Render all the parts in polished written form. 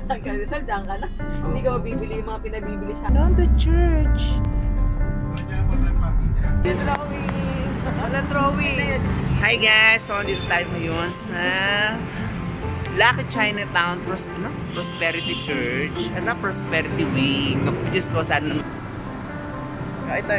Rizal, dyan ka na. Hindi ka mabibili yung mga pinabibili sa Down the church. dito na kami. Walang drawing. Hi guys! So, dito tayo ngayon sa Lucky Chinatown Prosperity Church. Ano? Prosperity Wing. Diyos ko, saan? Ito.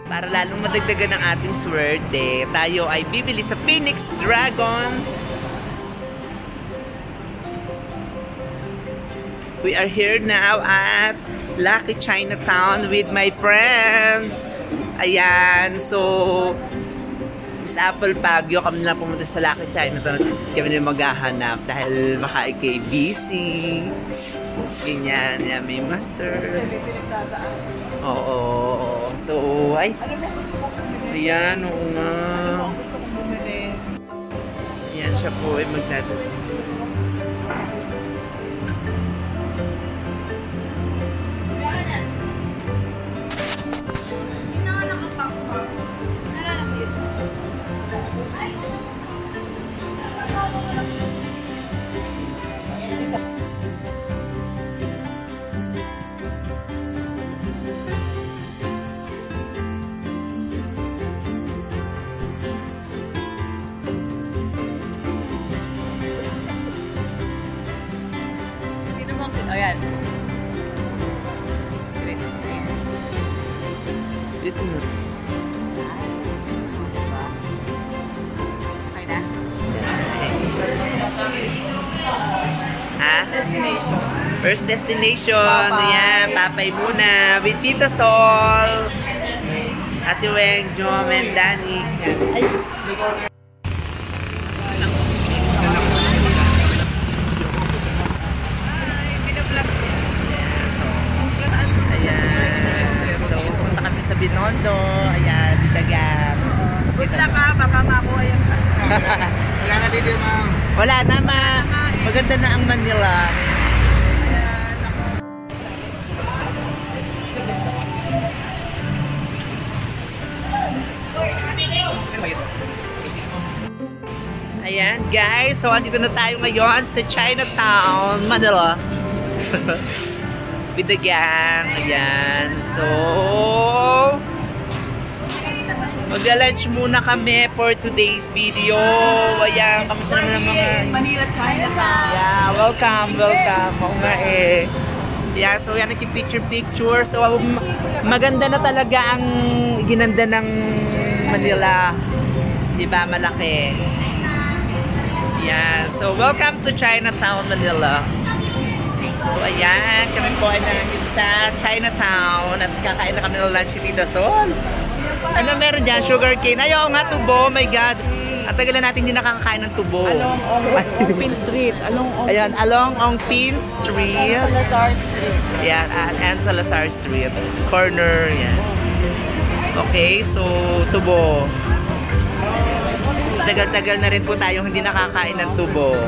Para lalong madagdagan ang ating swerte, tayo ay bibili sa Phoenix Dragon. We are here now at Lucky Chinatown with my friends. Ayan, so Miss Apple Baguio, kami na pumunta sa Lucky Chinatown. Kami na maghahanap dahil baka ikay busy. Ganyan, yan, may master. Oo. So, ay. Ayan, oo nga. Ayan, siya po ay magdadasal. Ayan. Scratch na yan. Ito na. Okay na? Ha? Destination. First destination. Papay. Ayan, Papay muna. With Tita Sol. Ate Weng, Jom, and Danny. Ay. Binondo, ayan, Ditagan. Punta ka, baka makuha yung Wala na dito, ma'am. Wala na, ma'am. Maganda na ang Manila. Ayan, guys. So, andito na tayo ngayon sa Chinatown, Manila. With the gang. Ayan. So, mag-lunch muna kami for today's video. Ayan, kamusta naman ang mga... Manila, Chinatown. Yeah, welcome. Oo nga eh. Yeah, so yan, nagki-picture. So, maganda na talaga ang ginanda ng Manila. Diba, malaki. Yeah, so welcome to Chinatown, Manila. So, ayan, kami po ay nandito sa Chinatown at kakain na kami ng lunch ni Tita Sol. Ano meron dyan? Sugar cane. Ayaw nga, tubo. Oh my God. At tagal na natin hindi nakakakain ng tubo. Along Ongpin Street. Ayan, along Ongpin Street. Salazar Street. Ayan, and Salazar Street. Corner, yan. Okay, so, tubo. Tagal-tagal na rin po tayong hindi nakakain ng tubo.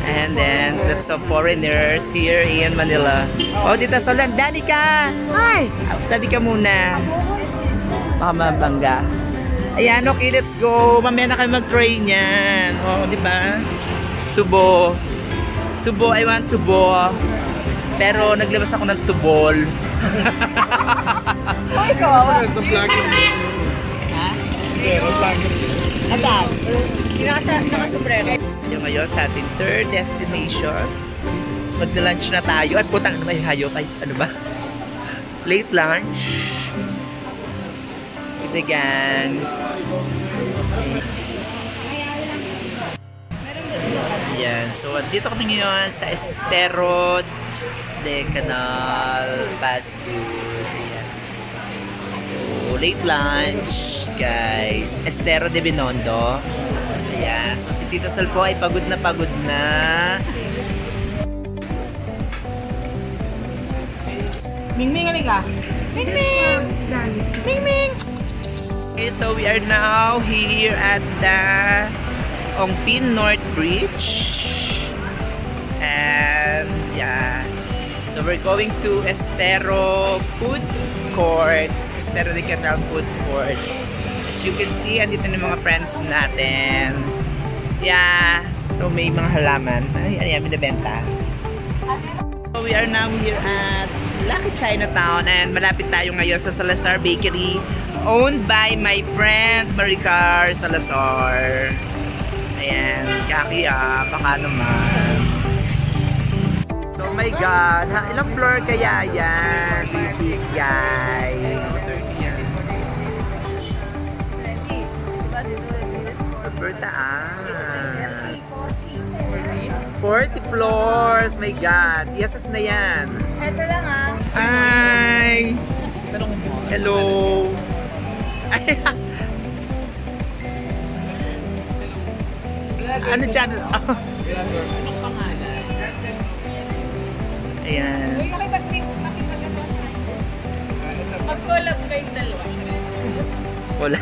And then, lots of foreigners here in Manila. Oh, Tita Solan, dali ka! Hi! Tabi ka muna. Baka mabangga. Ayan, okay, let's go. Mamaya na kayo mag-try niyan. Oh, di ba? Tubo. Tubo, I want tubo. Pero, naglabas ako ng tubol. Oh, ikaw. The black one. Ha? Yeah, the black one. Adan? Naka-sombrero. Yung ngayon sa ating third destination. Mag-lunch na tayo. At putang na may hayop. Ay, ano ba? Late lunch. Ito gang. Ayan. So, dito kami ngayon sa Estero de Canal Fast Food. Ayan. So, late lunch, guys. Estero de Binondo. Ayan. So, si Tita Sol po ay pagod na pagod na. Mingming, halika. Mingming! Mingming! Okay, so we are now here at the Ongpin North Bridge. And, yeah. So, we're going to Estero Food Court. Estero de Canal Food Court. As you can see, andito na yung mga friends natin. Yeah, so may mga halaman. Ay, ano yan, binibenta. So we are now here at Lucky Chinatown and malapit tayo ngayon sa Salazar Bakery owned by my friend Maricar Salazar. Ayan, kaki baka naman. Oh my God, ilang floor kaya yan? Big guys. Super taas. 40 floors, my God. Yes, na yan. Ito lang Hi! Hello! Ay, ano dyan? Anong pangalan? Ayan. Uy, mag-collab kayong dalawa. Wala.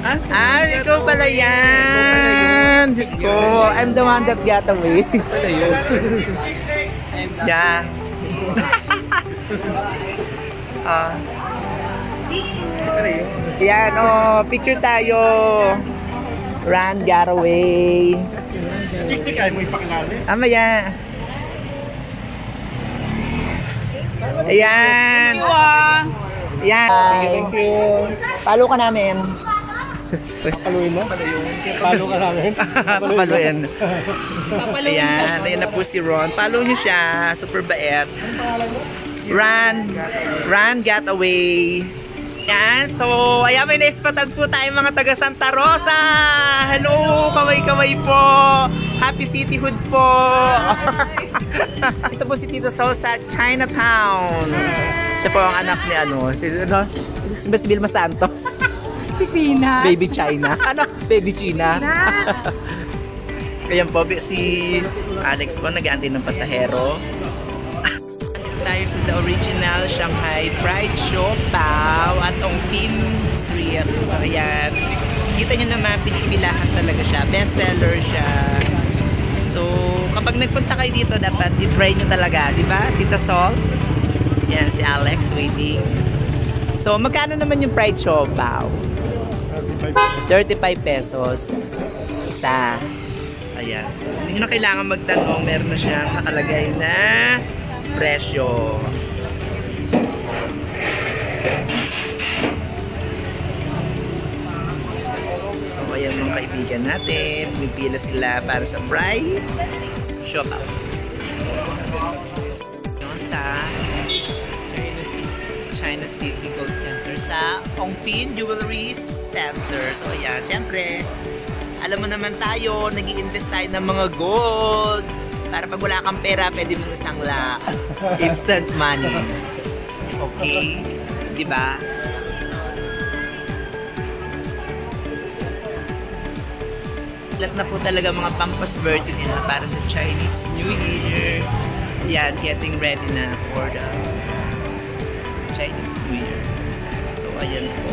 Ikaw pala yan! Diyos ko, I'm the one that got away. Yeah. Yan, picture tayo. Run, got away. Tik-tik ay mo ipakilala. Amaya. Ayan. Ayan. Thank you. Follow ka namin. Papaluin mo? Follow ka namin? Papaluin. Ayan. Ayan na po si Ron. Follow niyo siya. Super bait. Run, get away. Yan, so, ayan, may naispatan po tayo mga taga Santa Rosa. Hello, kaway-kaway po. Happy cityhood po. Ito po si Tita Sol sa Chinatown. Siya po ang anak ni si Vilma Santos. Si Pina. Baby China. Baby China. Ayan po, si Alex po, nag-aantay ng pasahero. Tayo sa the original Shanghai Fried Siopao at Ongpin Street. So ayan, kita nyo naman, pinipilahan talaga siya, bestseller siya. So kapag nagpunta kayo dito, dapat i-try nyo talaga, di ba Tita Sol? Yan si Alex waiting. So magkano naman yung fried siopao? 35 pesos isa. Ayan, so hindi nyo na kailangan magtanong, meron na siyang nakalagay na presyo. So ayan mga kaibigan natin, pumipila sila para sa fried siopao. Yun sa China City Gold Center sa Ongpin Jewelry Center. So ayan, syempre alam mo naman tayo, nag-i-invest tayo ng mga gold para pag wala kang pera, pwede mong isangla. Instant money. Okay? Diba? Lahat na po talaga mga pampaswerte nila para sa Chinese New Year. Yan, getting ready na for the Chinese New Year. So, ayan po.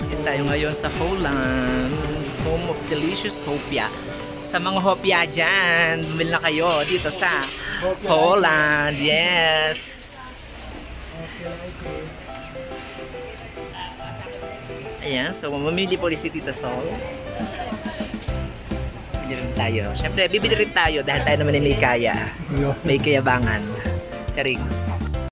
Yan tayo ngayon sa Holland. Home of Delicious Hopia. Sa mga hopya dyan, bumili na kayo dito sa Holland. Yes! Ayan, so mamimili po rin si Tita Sol. Bibili rin tayo. Siyempre, bibili rin tayo dahil tayo naman ay may kaya. May kayabangan. Charing.